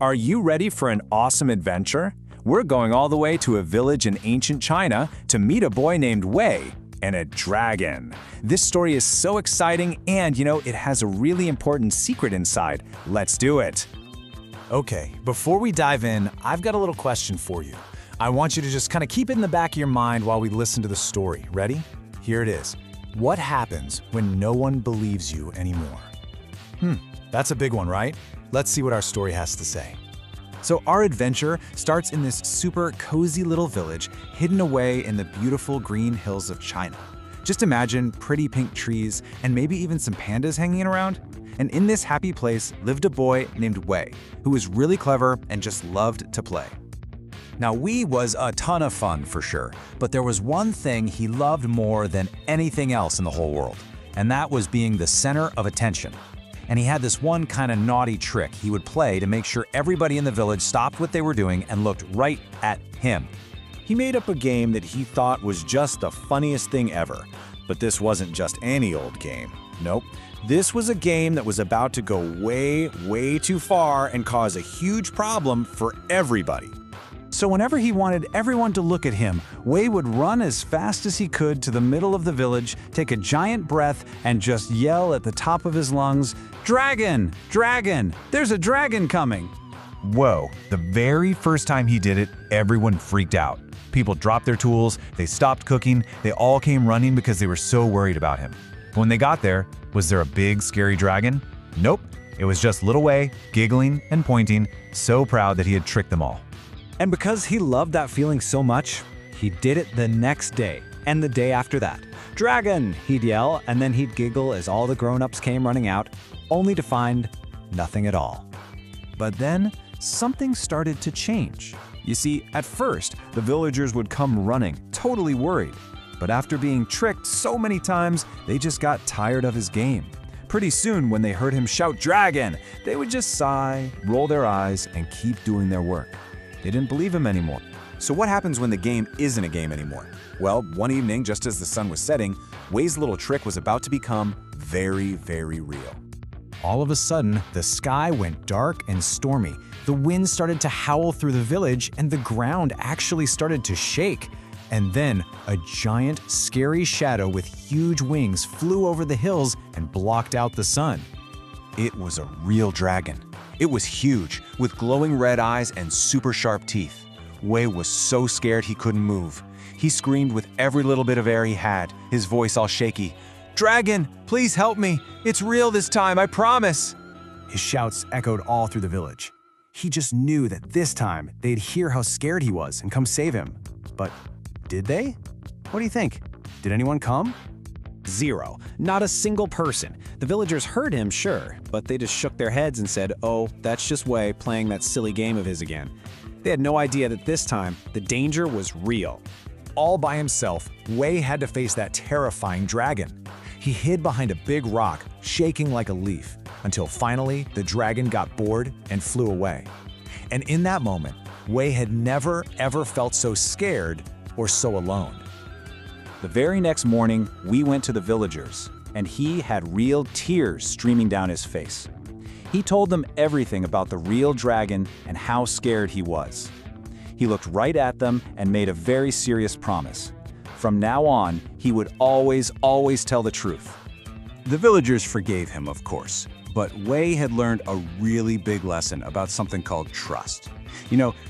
Are you ready for an awesome adventure? We're going all the way to a village in ancient China to meet a boy named Wei and a dragon. This story is so exciting and, it has a really important secret inside. Let's do it. Okay, before we dive in, I've got a little question for you. I want you to just kind of keep it in the back of your mind while we listen to the story. Ready? Here it is. What happens when no one believes you anymore? That's a big one, right? Let's see what our story has to say. So our adventure starts in this super cozy little village hidden away in the beautiful green hills of China. Just imagine pretty pink trees and maybe even some pandas hanging around. And in this happy place lived a boy named Wei, who was really clever and just loved to play. Now, Wei was a ton of fun for sure, but there was one thing he loved more than anything else in the whole world, and that was being the center of attention. And he had this one kind of naughty trick he would play to make sure everybody in the village stopped what they were doing and looked right at him. He made up a game that he thought was just the funniest thing ever. But this wasn't just any old game. Nope. This was a game that was about to go way, way too far and cause a huge problem for everybody. So whenever he wanted everyone to look at him, Wei would run as fast as he could to the middle of the village, take a giant breath, and just yell at the top of his lungs, "Dragon! Dragon! There's a dragon coming!" Whoa, the very first time he did it, everyone freaked out. People dropped their tools, they stopped cooking, they all came running because they were so worried about him. When they got there, was there a big, scary dragon? Nope, it was just little Wei, giggling and pointing, so proud that he had tricked them all. And because he loved that feeling so much, he did it the next day and the day after that. "Dragon!" he'd yell, and then he'd giggle as all the grown-ups came running out, only to find nothing at all. But then, something started to change. You see, at first, the villagers would come running, totally worried. But after being tricked so many times, they just got tired of his game. Pretty soon, when they heard him shout "Dragon!" they would just sigh, roll their eyes, and keep doing their work. They didn't believe him anymore. So what happens when the game isn't a game anymore? Well, one evening, just as the sun was setting, Wei's little trick was about to become very, very real. All of a sudden, the sky went dark and stormy. The wind started to howl through the village, and the ground actually started to shake. And then, a giant, scary shadow with huge wings flew over the hills and blocked out the sun. It was a real dragon. It was huge, with glowing red eyes and super sharp teeth. Wei was so scared he couldn't move. He screamed with every little bit of air he had, his voice all shaky. "Dragon, please help me! It's real this time, I promise!" His shouts echoed all through the village. He just knew that this time they'd hear how scared he was and come save him. But did they? What do you think? Did anyone come? Zero. Not a single person. The villagers heard him, sure, but they just shook their heads and said, "Oh, that's just Wei playing that silly game of his again." They had no idea that this time, the danger was real. All by himself, Wei had to face that terrifying dragon. He hid behind a big rock, shaking like a leaf, until finally the dragon got bored and flew away. And in that moment, Wei had never, ever felt so scared or so alone. The very next morning, we went to the villagers, and he had real tears streaming down his face. He told them everything about the real dragon and how scared he was. He looked right at them and made a very serious promise. From now on, he would always, always tell the truth. The villagers forgave him, of course, but Wei had learned a really big lesson about something called trust.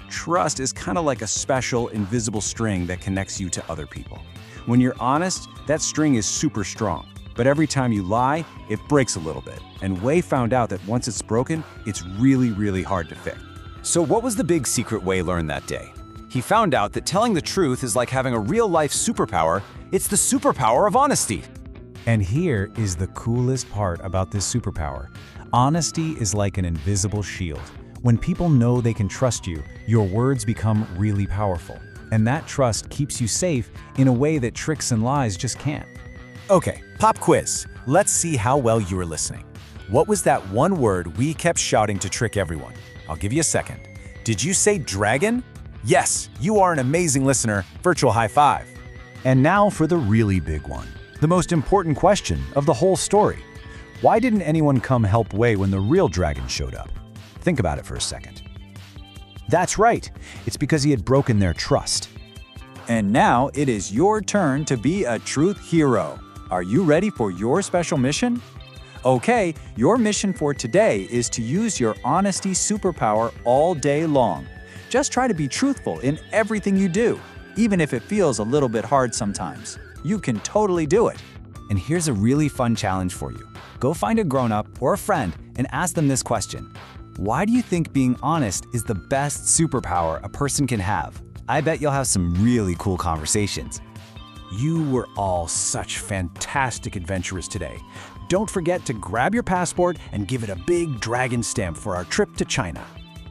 Trust is kind of like a special, invisible string that connects you to other people. When you're honest, that string is super strong. But every time you lie, it breaks a little bit. And Wei found out that once it's broken, it's really, really hard to fix. So what was the big secret Wei learned that day? He found out that telling the truth is like having a real-life superpower. It's the superpower of honesty. And here is the coolest part about this superpower. Honesty is like an invisible shield. When people know they can trust you, your words become really powerful. And that trust keeps you safe in a way that tricks and lies just can't. Okay, pop quiz. Let's see how well you were listening. What was that one word we kept shouting to trick everyone? I'll give you a second. Did you say dragon? Yes, you are an amazing listener. Virtual high five. And now for the really big one. The most important question of the whole story. Why didn't anyone come help Wei when the real dragon showed up? Think about it for a second. That's right. It's because he had broken their trust. And now it is your turn to be a truth hero. Are you ready for your special mission? Okay, your mission for today is to use your honesty superpower all day long. Just try to be truthful in everything you do, even if it feels a little bit hard sometimes. You can totally do it. And here's a really fun challenge for you. Go find a grown-up or a friend and ask them this question. Why do you think being honest is the best superpower a person can have? I bet you'll have some really cool conversations. You were all such fantastic adventurers today. Don't forget to grab your passport and give it a big dragon stamp for our trip to China.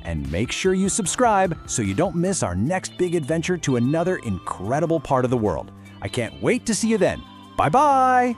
And make sure you subscribe so you don't miss our next big adventure to another incredible part of the world. I can't wait to see you then. Bye-bye!